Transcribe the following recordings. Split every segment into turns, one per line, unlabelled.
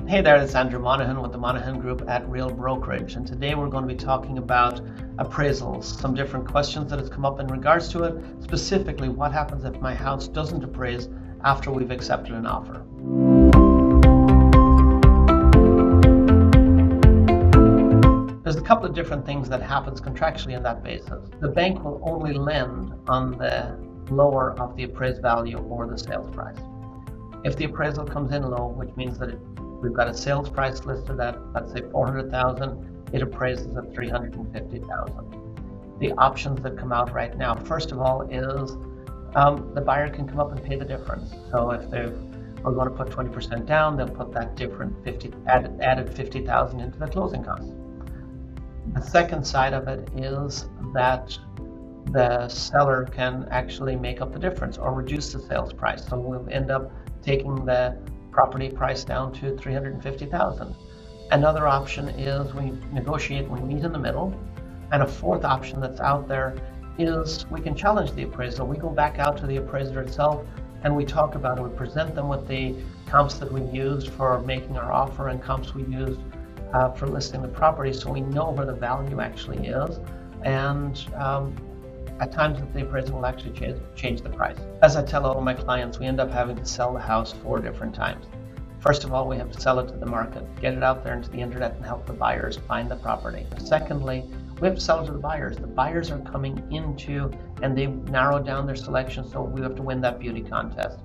Hey there, it's Andrew Monaghan with the Monaghan Group at Real Brokerage, and today we're going to be talking about appraisals, some different questions that have come up in regards to it, specifically what happens if my house doesn't appraise after we've accepted an offer. There's a couple of different things that happens contractually on that basis. The bank will only lend on the lower of the appraised value or the sales price. If the appraisal comes in low, which means that we've got a sales price listed at, let's say, $400,000, it appraises at $350,000. The options that come out right now, first of all, is the buyer can come up and pay the difference. So if we're going to put 20% down, they'll put that different added $50,000 into the closing costs. The second side of it is that the seller can actually make up the difference or reduce the sales price. So we'll end up taking the property price down to $350,000. Another option is we negotiate, we meet in the middle. And a fourth option that's out there is we can challenge the appraisal. We go back out to the appraiser itself and we talk about it. We present them with the comps that we used for making our offer and comps we used for listing the property, so we know where the value actually is. And at times the appraisal will actually change the price. As I tell all of my clients, we end up having to sell the house 4 different times. First of all, we have to sell it to the market, get it out there into the internet and help the buyers find the property. Secondly, we have to sell it to the buyers. The buyers are coming into and they've narrowed down their selection, so we have to win that beauty contest.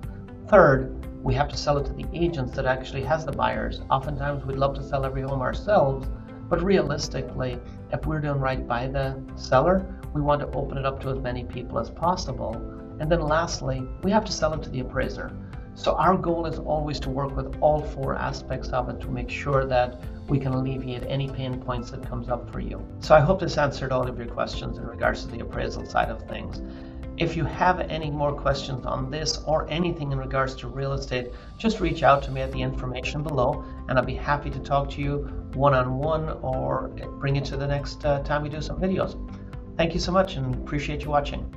Third, we have to sell it to the agents that actually has the buyers. Oftentimes we'd love to sell every home ourselves, but realistically, if we're doing right by the seller, we want to open it up to as many people as possible. And then lastly, we have to sell it to the appraiser. So our goal is always to work with all 4 aspects of it to make sure that we can alleviate any pain points that comes up for you. So I hope this answered all of your questions in regards to the appraisal side of things. If you have any more questions on this or anything in regards to real estate, just reach out to me at the information below and I'll be happy to talk to you one-on-one or bring it to the next time we do some videos. Thank you so much and appreciate you watching.